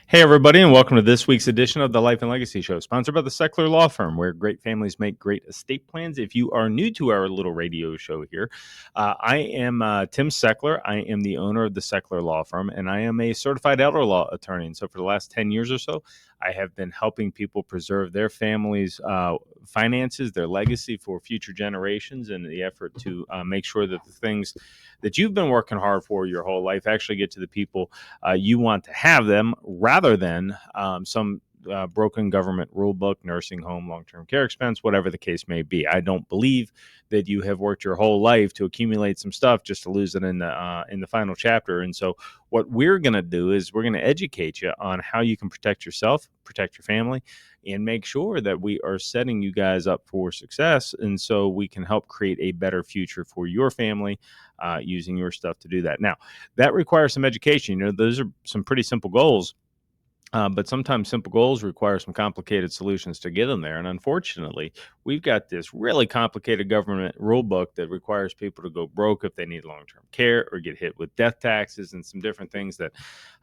Hey, everybody, and welcome to this week's edition of the Life and Legacy Show, sponsored by the Sechler Law Firm, where great families make great estate plans. If you are new to our little radio show here, I am Tim Sechler. I am the owner of the Sechler Law Firm, and I am a certified elder law attorney. And so for the last 10 years or so, I have been helping people preserve their family's finances, their legacy for future generations, in the effort to make sure that the things that you've been working hard for your whole life actually get to the people you want to have them, rather than some broken government rule book, nursing home, long-term care expense, whatever the case may be. I don't believe that you have worked your whole life to accumulate some stuff just to lose it in the final chapter. And so what we're going to do is we're going to educate you on how you can protect yourself, protect your family, and make sure that we are setting you guys up for success. And so we can help create a better future for your family using your stuff to do that. Now, that requires some education. Those are some pretty simple goals. But sometimes simple goals require some complicated solutions to get them there. And unfortunately, we've got this really complicated government rule book that requires people to go broke if they need long-term care or get hit with death taxes and some different things that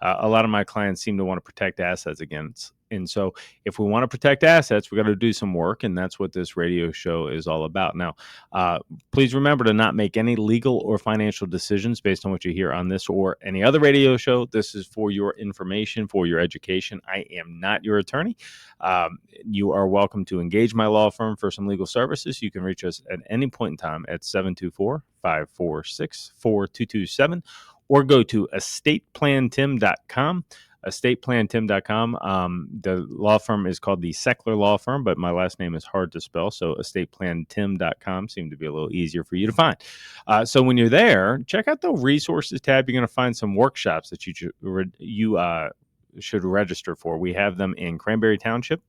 a lot of my clients seem to want to protect assets against. And so if we want to protect assets, we got to do some work. And that's what this radio show is all about. Now, please remember to not make any legal or financial decisions based on what you hear on this or any other radio show. This is for your information, for your education. I am not your attorney. You are welcome to engage my law firm for some legal services. You can reach us at any point in time at 724-546-4227 or go to estateplantim.com. estateplantim.com. The law firm is called the Sechler Law Firm, but my last name is hard to spell, so estateplantim.com seemed to be a little easier for you to find. So when you're there, check out the resources tab. You're going to find some workshops that you should register for. We have them in Cranberry Township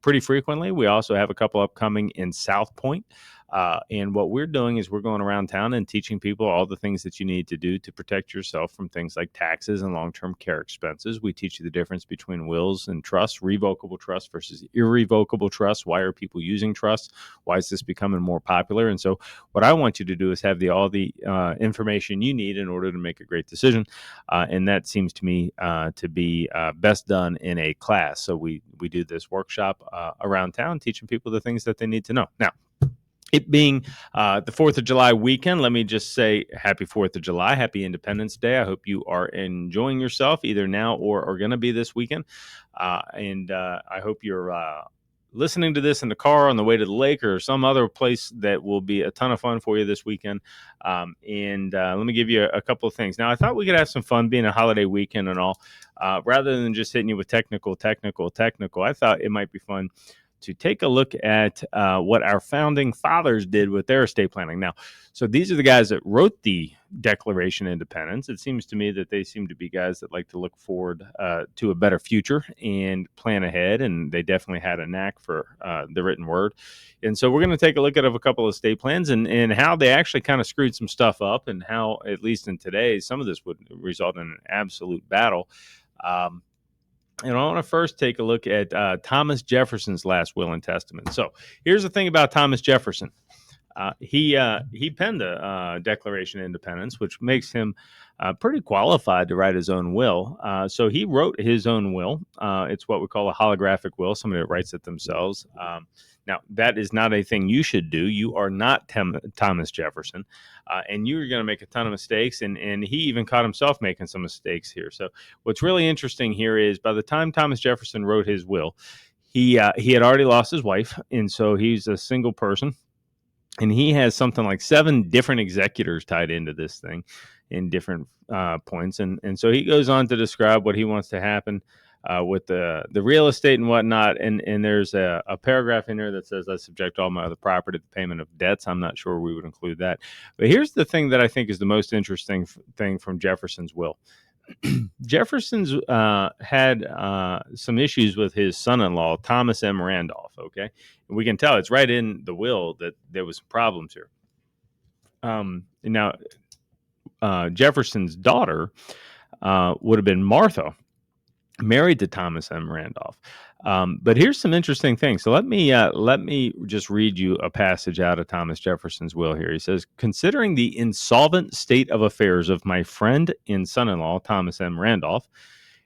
pretty frequently. We also have a couple upcoming in South Point. And what we're doing is we're going around town and teaching people all the things that you need to do to protect yourself from things like taxes and long-term care expenses. We teach you the difference between wills and trusts, revocable trust versus irrevocable trust. Why are people using trusts? Why is this becoming more popular? And so what I want you to do is have all the information you need in order to make a great decision. And that seems to me to be best done in a class. So we do this workshop around town, teaching people the things that they need to know. Now, it being the 4th of July weekend, let me just say happy 4th of July, happy Independence Day. I hope you are enjoying yourself either now or are going to be this weekend. And I hope you're listening to this in the car on the way to the lake or some other place that will be a ton of fun for you this weekend. And let me give you a couple of things. Now, I thought we could have some fun being a holiday weekend and all. Rather than just hitting you with technical, I thought it might be fun to take a look at what our founding fathers did with their estate planning. Now, so these are the guys that wrote the Declaration of Independence. It seems to me that they seem to be guys that like to look forward to a better future and plan ahead, and they definitely had a knack for the written word. And so we're going to take a look at a couple of estate plans and how they actually kind of screwed some stuff up, and how, at least in today, some of this would result in an absolute battle. And I want to first take a look at Thomas Jefferson's last will and testament. So here's the thing about Thomas Jefferson. He penned a Declaration of Independence, which makes him pretty qualified to write his own will. So he wrote his own will. It's what we call a holographic will, somebody that writes it themselves. Now, that is not a thing you should do. You are not Thomas Jefferson, and you're going to make a ton of mistakes, and he even caught himself making some mistakes here. So what's really interesting here is by the time Thomas Jefferson wrote his will, he had already lost his wife, and so he's a single person. And he has something like 7 different executors tied into this thing in different points. And so he goes on to describe what he wants to happen with the real estate and whatnot. And there's a paragraph in there that says, I subject all my other property to the payment of debts. I'm not sure we would include that. But here's the thing that I think is the most interesting thing from Jefferson's will. Jefferson's had some issues with his son-in-law, Thomas M. Randolph, okay? And we can tell it's right in the will that there was some problems here. Now, Jefferson's daughter would have been Martha, married to Thomas M. Randolph. But here's some interesting things. So let me just read you a passage out of Thomas Jefferson's will here. He says, considering the insolvent state of affairs of my friend and son-in-law, Thomas M. Randolph,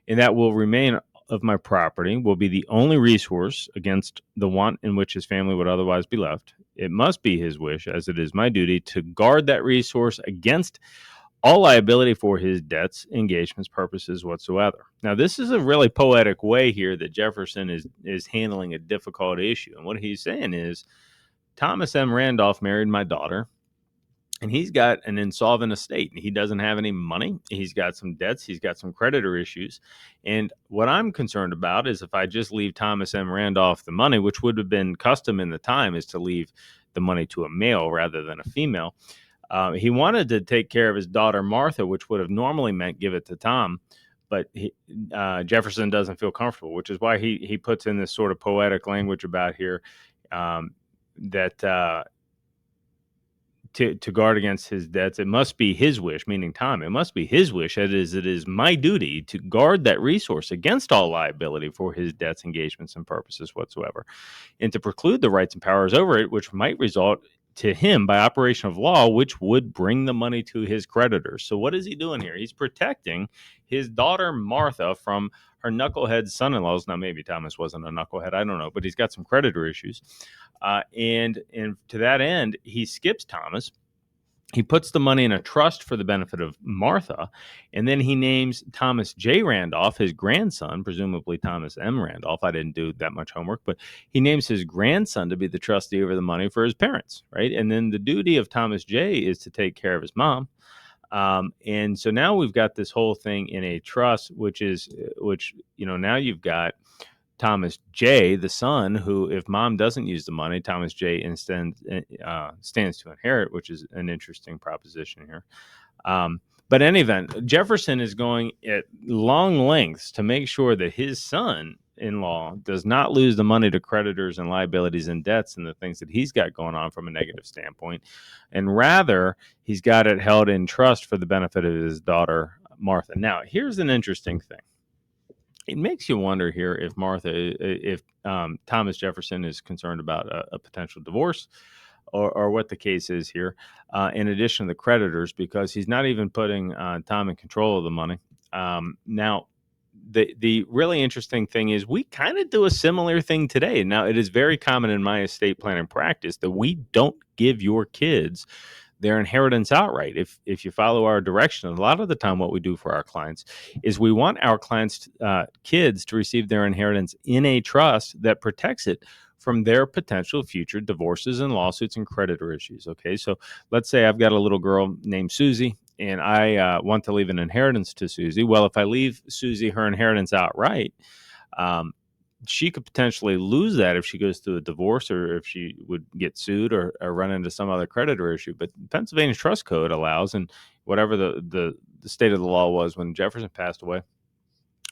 and that will remain of my property will be the only resource against the want in which his family would otherwise be left. It must be his wish, as it is my duty, to guard that resource against all liability for his debts, engagements, purposes whatsoever. Now, this is a really poetic way here that Jefferson is handling a difficult issue. And what he's saying is, Thomas M. Randolph married my daughter, and he's got an insolvent estate. He doesn't have any money. He's got some debts. He's got some creditor issues. And what I'm concerned about is if I just leave Thomas M. Randolph the money, which would have been custom in the time, is to leave the money to a male rather than a female. He wanted to take care of his daughter, Martha, which would have normally meant give it to Tom. But Jefferson doesn't feel comfortable, which is why he puts in this sort of poetic language about here that to guard against his debts, it must be his wish, meaning Tom. It must be his wish, it is my duty to guard that resource against all liability for his debts, engagements, and purposes whatsoever, and to preclude the rights and powers over it, which might result to him by operation of law, which would bring the money to his creditors. So what is he doing here? He's protecting his daughter, Martha, from her knucklehead son-in-laws. Now, maybe Thomas wasn't a knucklehead, I don't know, but he's got some creditor issues. And to that end, he skips Thomas. He puts the money in a trust for the benefit of Martha, and then he names Thomas J. Randolph, his grandson, presumably Thomas M. Randolph. I didn't do that much homework, but he names his grandson to be the trustee over the money for his parents, right? And then the duty of Thomas J. is to take care of his mom. And so now we've got this whole thing in a trust, which now you've got Thomas J., the son, who, if mom doesn't use the money, Thomas J. stands to inherit, which is an interesting proposition here. But in any event, Jefferson is going at long lengths to make sure that his son-in-law does not lose the money to creditors and liabilities and debts and the things that he's got going on from a negative standpoint. And rather, he's got it held in trust for the benefit of his daughter, Martha. Now, here's an interesting thing. It makes you wonder here if Thomas Jefferson is concerned about a potential divorce or what the case is here, in addition to the creditors, because he's not even putting Tom in control of the money. Now, the really interesting thing is we kind of do a similar thing today. Now, it is very common in my estate planning practice that we don't give your kids their inheritance outright. If you follow our direction, a lot of the time what we do for our clients is we want our clients' kids to receive their inheritance in a trust that protects it from their potential future divorces and lawsuits and creditor issues. Okay, so let's say I've got a little girl named Susie, and I want to leave an inheritance to Susie. Well, if I leave Susie her inheritance outright, she could potentially lose that if she goes through a divorce or if she would get sued or run into some other creditor issue. But Pennsylvania Trust Code allows, and whatever the state of the law was when Jefferson passed away,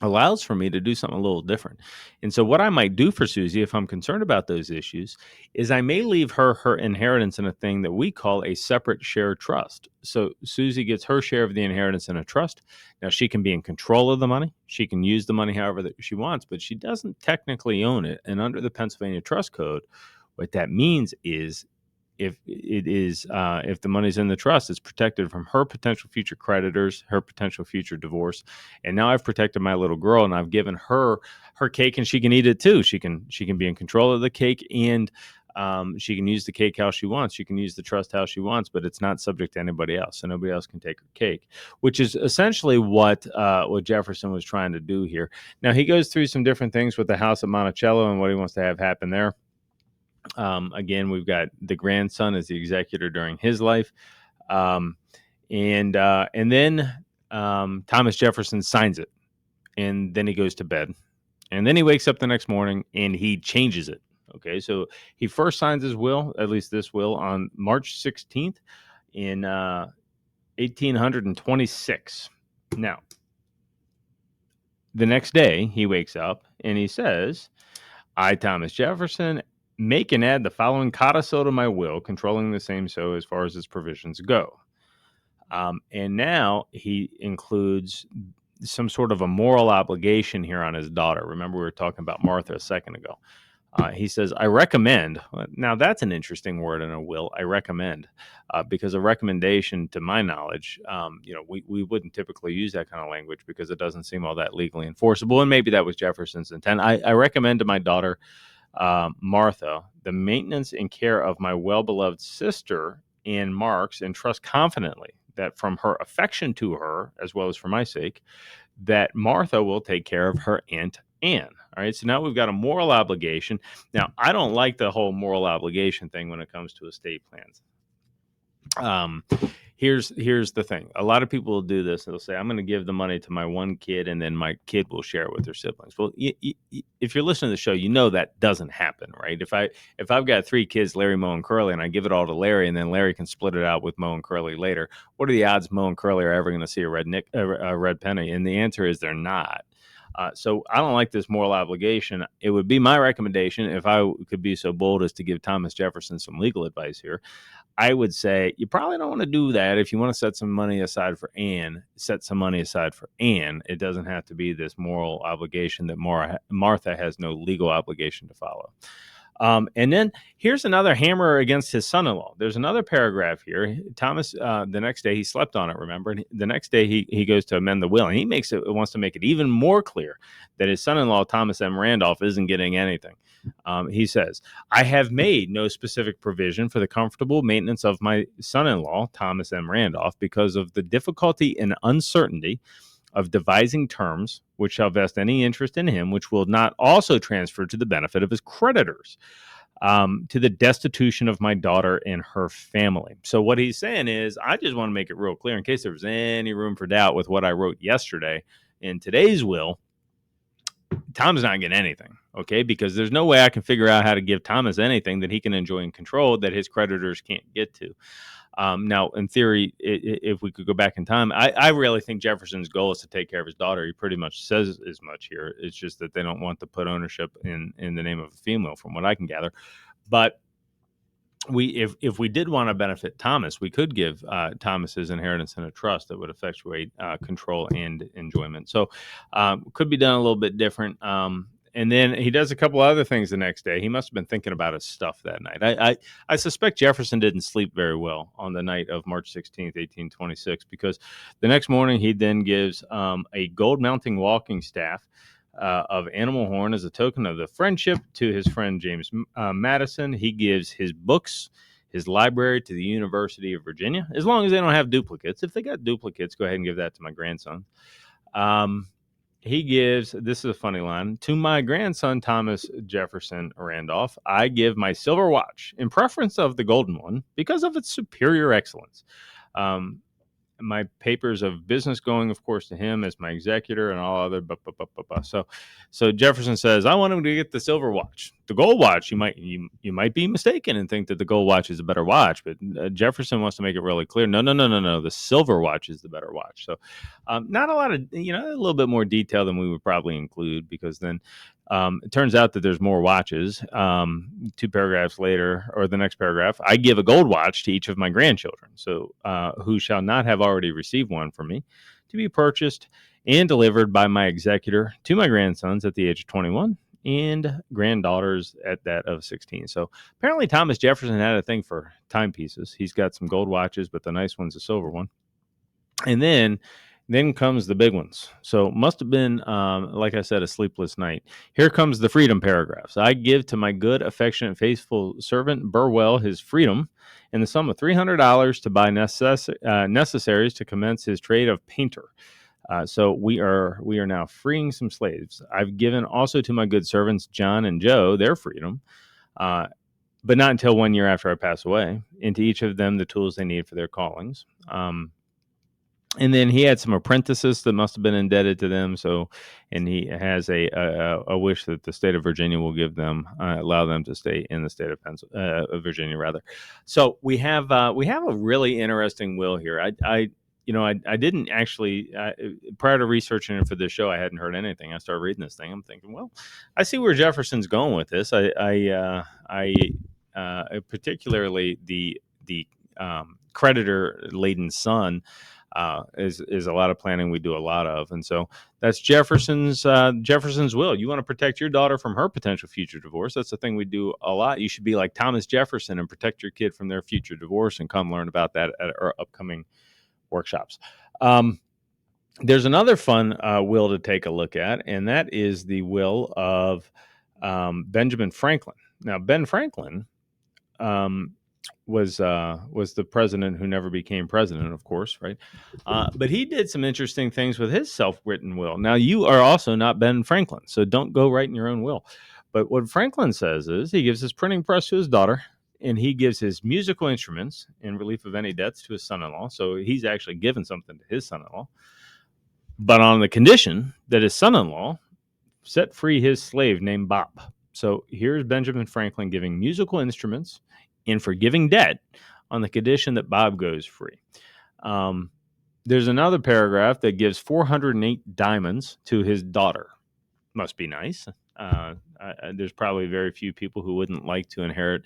allows for me to do something a little different. And so what I might do for Susie, if I'm concerned about those issues, is I may leave her inheritance in a thing that we call a separate share trust. So Susie gets her share of the inheritance in a trust. Now, she can be in control of the money. She can use the money however that she wants, but she doesn't technically own it. And under the Pennsylvania Trust Code, what that means is if the money's in the trust, it's protected from her potential future creditors, her potential future divorce. And now I've protected my little girl, and I've given her cake, and she can eat it too. She can be in control of the cake, and she can use the cake how she wants. She can use the trust how she wants, but it's not subject to anybody else, so nobody else can take her cake, which is essentially what Jefferson was trying to do here. Now, he goes through some different things with the house at Monticello and what he wants to have happen there. Again, we've got the grandson as the executor during his life. And then Thomas Jefferson signs it, and then he goes to bed. And then he wakes up the next morning and he changes it. Okay, so he first signs his will, at least this will, on March 16th in 1826. Now, the next day he wakes up and he says, I, Thomas Jefferson, make and add the following codicil to my will, controlling the same so as far as its provisions go. And now he includes some sort of a moral obligation here on his daughter. Remember, we were talking about Martha a second ago. He says, I recommend. Now, that's an interesting word in a will. I recommend, because a recommendation, to my knowledge, we wouldn't typically use that kind of language because it doesn't seem all that legally enforceable. And maybe that was Jefferson's intent. I recommend to my daughter, Martha, the maintenance and care of my well beloved sister Ann Marks, and trust confidently that from her affection to her, as well as for my sake, that Martha will take care of her Aunt Anne. All right. So now we've got a moral obligation. Now, I don't like the whole moral obligation thing when it comes to estate plans. Um, here's the thing. A lot of people will do this. They'll say, I'm going to give the money to my one kid and then my kid will share it with their siblings. Well, if you're listening to the show, you know that doesn't happen, right? If I've got 3 kids, Larry, Mo, and Curly, and I give it all to Larry and then Larry can split it out with Mo and Curly later, what are the odds Mo and Curly are ever going to see a red penny? And the answer is they're not. So I don't like this moral obligation. It would be my recommendation, if I could be so bold as to give Thomas Jefferson some legal advice here, I would say you probably don't want to do that. If you want to set some money aside for Anne, set some money aside for Anne. It doesn't have to be this moral obligation that Martha has no legal obligation to follow. And then here's another hammer against his son-in-law. There's another paragraph here. Thomas, the next day he slept on it, remember? And the next day he goes to amend the will, and he wants to make it even more clear that his son-in-law, Thomas M. Randolph, isn't getting anything. He says, I have made no specific provision for the comfortable maintenance of my son-in-law, Thomas M. Randolph, because of the difficulty and uncertainty of devising terms which shall vest any interest in him, which will not also transfer to the benefit of his creditors, to the destitution of my daughter and her family. So what he's saying is, I just want to make it real clear, in case there was any room for doubt with what I wrote yesterday, in today's will, Tom's not getting anything, okay? Because there's no way I can figure out how to give Thomas anything that he can enjoy and control that his creditors can't get to. Now, in theory, if we could go back in time, I really think Jefferson's goal is to take care of his daughter. He pretty much says as much here. It's just that they don't want to put ownership in the name of a female, from what I can gather. But if we did want to benefit Thomas, we could give Thomas's inheritance in a trust that would effectuate control and enjoyment. So could be done a little bit different. And then he does a couple other things the next day. He must have been thinking about his stuff that night. I suspect Jefferson didn't sleep very well on the night of March 16th, 1826, because the next morning he then gives a gold mounting walking staff of animal horn as a token of the friendship to his friend James Madison. He gives his books, his library, to the University of Virginia, as long as they don't have duplicates. If they got duplicates, go ahead and give that to my grandson. He gives, this is a funny line, to my grandson, Thomas Jefferson Randolph, I give my silver watch in preference of the golden one because of its superior excellence. My papers of business going, of course, to him as my executor and all other. So Jefferson says, I want him to get the silver watch. The gold watch, you might be mistaken and think that the gold watch is a better watch, but Jefferson wants to make it really clear. No. The silver watch is the better watch. So not a lot of, a little bit more detail than we would probably include, because then it turns out that there's more watches. 2 paragraphs later, or the next paragraph, I give a gold watch to each of my grandchildren, so who shall not have already received one from me, to be purchased and delivered by my executor to my grandsons at the age of 21 and granddaughters at that of 16. So apparently Thomas Jefferson had a thing for timepieces. He's got some gold watches, but the nice one's a silver one. And then comes the big ones. So must have been, like I said, a sleepless night. Here comes the freedom paragraphs. I give to my good, affectionate, faithful servant Burwell his freedom in the sum of $300 to buy necessaries to commence his trade of painter. So we are now freeing some slaves. I've given also to my good servants John and Joe their freedom, but not until 1 year after I pass away, and to each of them the tools they need for their callings. And then he had some apprentices that must have been indebted to them. So, and he has a wish that the state of Virginia will give them, allow them to stay in the state of Virginia, rather. So we have a really interesting will here. I didn't actually, prior to researching it for this show, I hadn't heard anything. I started reading this thing. I'm thinking, well, I see where Jefferson's going with this. I particularly the creditor-laden son. is a lot of planning we do a lot of. And so that's Jefferson's will. You want to protect your daughter from her potential future divorce. That's the thing we do a lot. You should be like Thomas Jefferson and protect your kid from their future divorce, and come learn about that at our upcoming workshops. There's another fun will to take a look at, and that is the will of Benjamin Franklin. Now, Ben Franklin um, was the president who never became president, of course, right? But he did some interesting things with his self-written will. Now, you are also not Ben Franklin, so don't go writing your own will. But what Franklin says is he gives his printing press to his daughter, and he gives his musical instruments in relief of any debts to his son-in-law. So he's actually given something to his son-in-law, but on the condition that his son-in-law set free his slave named Bob. So here's Benjamin Franklin giving musical instruments and forgiving debt on the condition that Bob goes free. There's another paragraph that gives 408 diamonds to his daughter. Must be nice. There's probably very few people who wouldn't like to inherit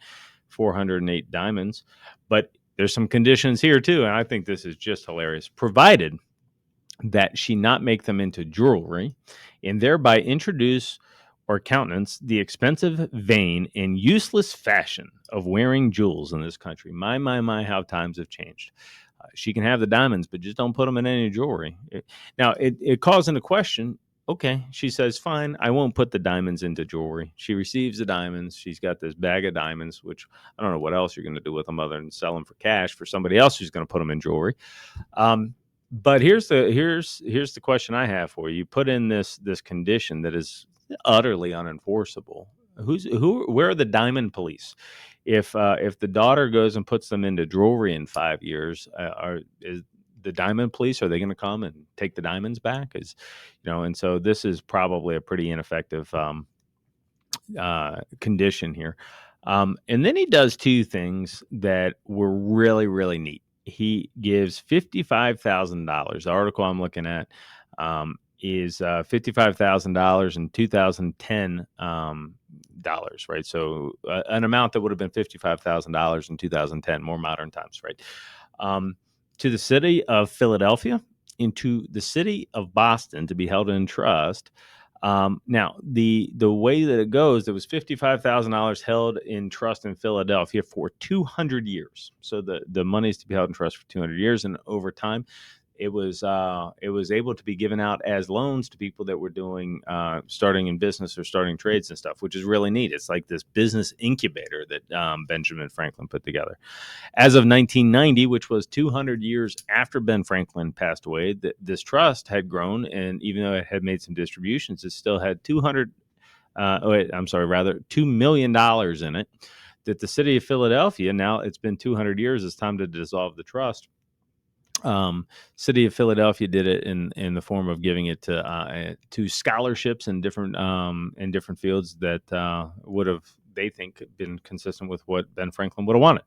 408 diamonds, but there's some conditions here too, and I think this is just hilarious. Provided that she not make them into jewelry, and thereby introduce or countenance the expensive, vain, and useless fashion of wearing jewels in this country. My, how times have changed. She can have the diamonds, but just don't put them in any jewelry. It calls into question. Okay, she says, fine, I won't put the diamonds into jewelry. She receives the diamonds. She's got this bag of diamonds, which I don't know what else you're going to do with them other than sell them for cash for somebody else who's going to put them in jewelry. But here's the question I have for you. You put in this condition that is utterly unenforceable. Where are the diamond police? If the daughter goes and puts them into jewelry in 5 years, is the diamond police, are they going to come and take the diamonds back? And so this is probably a pretty ineffective condition here. And then he does two things that were really, really neat. He gives $55,000. The article I'm looking at is $55,000 in 2010 dollars, right? So an amount that would have been $55,000 in 2010, more modern times, right? To the city of Philadelphia, into the city of Boston to be held in trust. Now, the way that it goes, there was $55,000 held in trust in Philadelphia for 200 years. So the money is to be held in trust for 200 years, and over time, it was able to be given out as loans to people that were doing starting in business or starting trades and stuff, which is really neat. It's like this business incubator that Benjamin Franklin put together. As of 1990, which was 200 years after Ben Franklin passed away, this trust had grown, and even though it had made some distributions, it still had $2 million in it. That the city of Philadelphia, now it's been 200 years, it's time to dissolve the trust. City of Philadelphia did it in the form of giving it to scholarships in different fields that would have, they think, been consistent with what Ben Franklin would have wanted.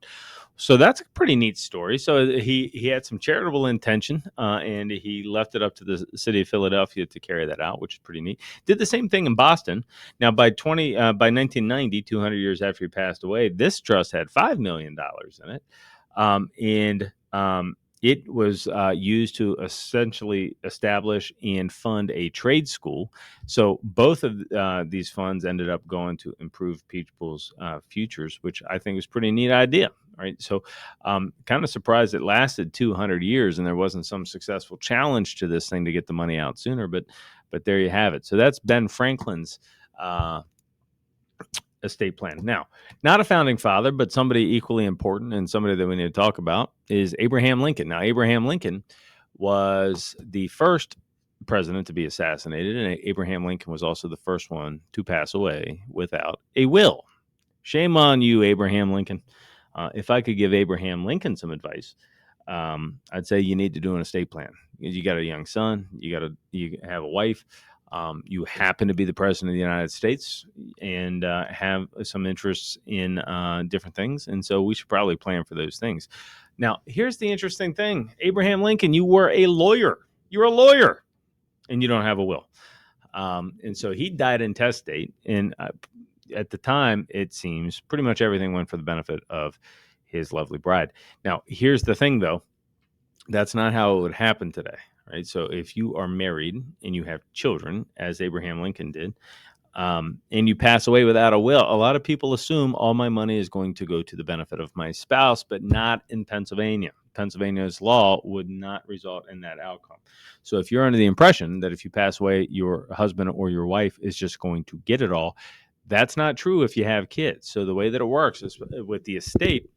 So that's a pretty neat story. So he had some charitable intention, and he left it up to the city of Philadelphia to carry that out, which is pretty neat. Did the same thing in Boston. Now, by 1990, 200 years after he passed away, this trust had $5 million in it, and it was used to essentially establish and fund a trade school. So both of these funds ended up going to improve people's futures, which I think is a pretty neat idea, right? So kind of surprised it lasted 200 years and there wasn't some successful challenge to this thing to get the money out sooner, but there you have it. So that's Ben Franklin's estate plan. Now, not a founding father, but somebody equally important and somebody that we need to talk about is Abraham Lincoln. Now, Abraham Lincoln was the first president to be assassinated, and Abraham Lincoln was also the first one to pass away without a will. Shame on you, Abraham Lincoln. If I could give Abraham Lincoln some advice, I'd say you need to do an estate plan. You got a young son, you have a wife. You happen to be the president of the United States and have some interests in different things. And so we should probably plan for those things. Now, here's the interesting thing. Abraham Lincoln, you were a lawyer. You're a lawyer and you don't have a will. And so he died intestate. And at the time, it seems pretty much everything went for the benefit of his lovely bride. Now, here's the thing, though. That's not how it would happen today, right? So if you are married and you have children, as Abraham Lincoln did, and you pass away without a will, a lot of people assume all my money is going to go to the benefit of my spouse, but not in Pennsylvania. Pennsylvania's law would not result in that outcome. So if you're under the impression that if you pass away, your husband or your wife is just going to get it all, that's not true if you have kids. So the way that it works is with the estate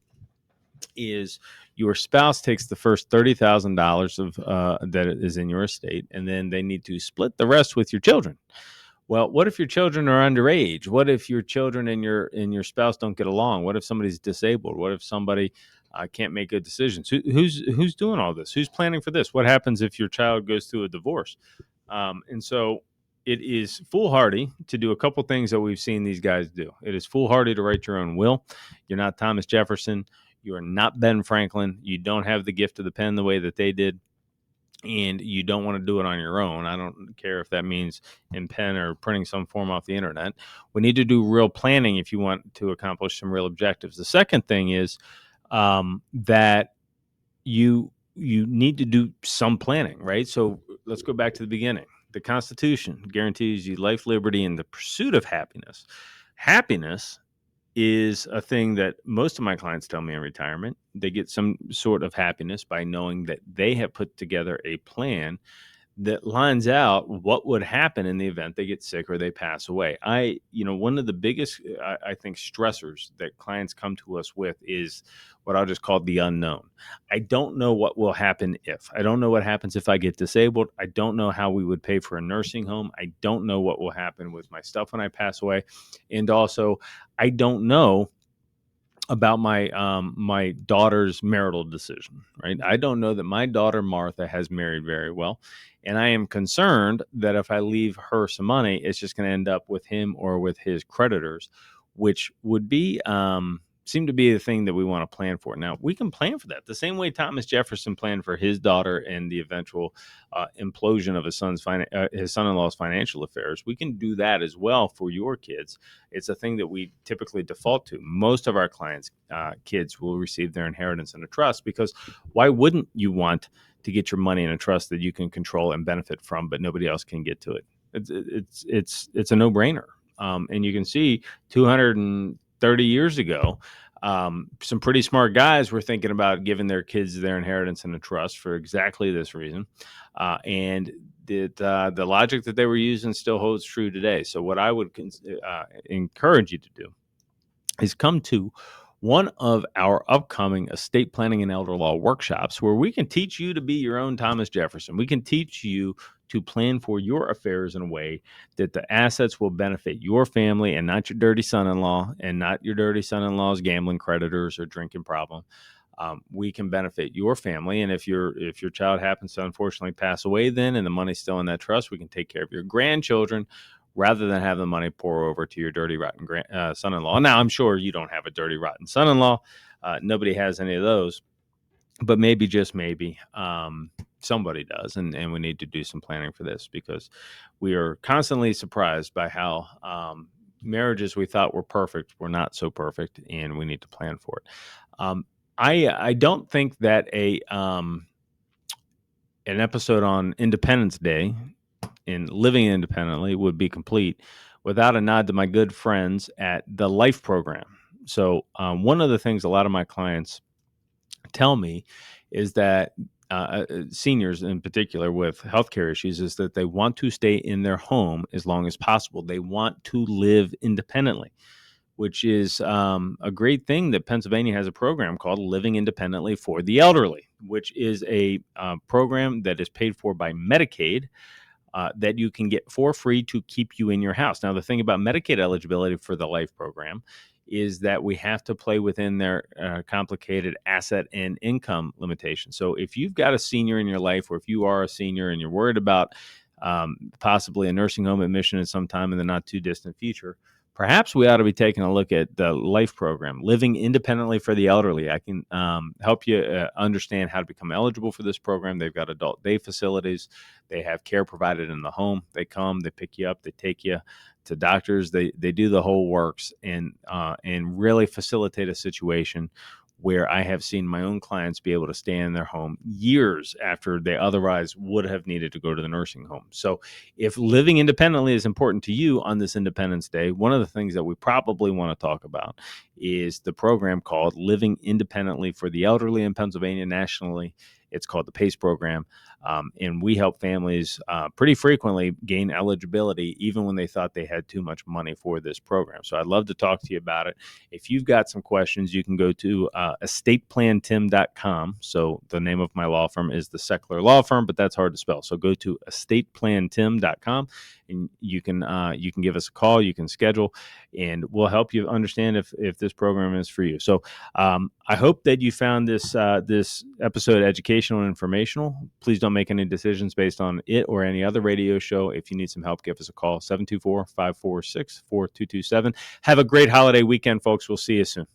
is your spouse takes the first $30,000 of that is in your estate, and then they need to split the rest with your children. Well, what if your children are underage? What if your children and your spouse don't get along? What if somebody's disabled? What if somebody can't make good decisions? Who's doing all this? Who's planning for this? What happens if your child goes through a divorce? And so it is foolhardy to do a couple things that we've seen these guys do. It is foolhardy to write your own will. You're not Thomas Jefferson. You are not Ben Franklin. You don't have the gift of the pen the way that they did, and you don't want to do it on your own. I don't care if that means in pen or printing some form off the internet. We need to do real planning if you want to accomplish some real objectives. The second thing is that you need to do some planning, right? So let's go back to the beginning. The Constitution guarantees you life, liberty, and the pursuit of happiness. Happiness is a thing that most of my clients tell me in retirement. They get some sort of happiness by knowing that they have put together a plan that lines out what would happen in the event they get sick or they pass away. One of the biggest, I think, stressors that clients come to us with is what I'll just call the unknown. I don't know what will happen if. I don't know what happens if I get disabled. I don't know how we would pay for a nursing home. I don't know what will happen with my stuff when I pass away. And also, I don't know about my daughter's marital decision, right? I don't know that my daughter Martha has married very well, and I am concerned that if I leave her some money, it's just going to end up with him or with his creditors, which would be seem to be the thing that we want to plan for. Now, we can plan for that the same way Thomas Jefferson planned for his daughter and the eventual implosion of his son-in-law's financial affairs. We can do that as well for your kids. It's a thing that we typically default to. Most of our clients' kids will receive their inheritance in a trust, because why wouldn't you want to get your money in a trust that you can control and benefit from, but nobody else can get to it? It's a no-brainer. And you can see 230 years ago, some pretty smart guys were thinking about giving their kids their inheritance in a trust for exactly this reason. And the logic that they were using still holds true today. So what I would encourage you to do is come to one of our upcoming estate planning and elder law workshops, where we can teach you to be your own Thomas Jefferson. We can teach you to plan for your affairs in a way that the assets will benefit your family and not your dirty son-in-law and not your dirty son-in-law's gambling creditors or drinking problem. We can benefit your family, and if your child happens to unfortunately pass away, then and the money's still in that trust, we can take care of your grandchildren rather than have the money pour over to your dirty, rotten son-in-law. Now, I'm sure you don't have a dirty, rotten son-in-law. Nobody has any of those, but maybe, just maybe, somebody does, and we need to do some planning for this, because we are constantly surprised by how marriages we thought were perfect were not so perfect, and we need to plan for it. I don't think that an episode on Independence Day in living independently would be complete without a nod to my good friends at the Life program. So one of the things a lot of my clients tell me is that seniors in particular with healthcare issues is that they want to stay in their home as long as possible. They want to live independently, which is a great thing that Pennsylvania has a program called Living Independently for the Elderly, which is a program that is paid for by Medicaid, that you can get for free to keep you in your house. Now, the thing about Medicaid eligibility for the Life program is that we have to play within their complicated asset and income limitations. So if you've got a senior in your life, or if you are a senior and you're worried about possibly a nursing home admission at some time in the not too distant future, perhaps we ought to be taking a look at the Life program, Living Independently for the Elderly. I can help you understand how to become eligible for this program. They've got adult day facilities. They have care provided in the home. They come, they pick you up, they take you to doctors. They do the whole works, and really facilitate a situation where I have seen my own clients be able to stay in their home years after they otherwise would have needed to go to the nursing home. So if living independently is important to you on this Independence Day, one of the things that we probably want to talk about is the program called Living Independently for the Elderly in Pennsylvania nationally. It's called the PACE program. And we help families pretty frequently gain eligibility, even when they thought they had too much money for this program. So I'd love to talk to you about it. If you've got some questions, you can go to estateplantim.com. So the name of my law firm is the Sechler Law Firm, but that's hard to spell. So go to estateplantim.com, and you can give us a call. You can schedule, and we'll help you understand if this program is for you. So I hope that you found this episode educational and informational. Please don't make any decisions based on it or any other radio show. If you need some help, give us a call, 724-546-4227. Have a great holiday weekend, folks. We'll see you soon.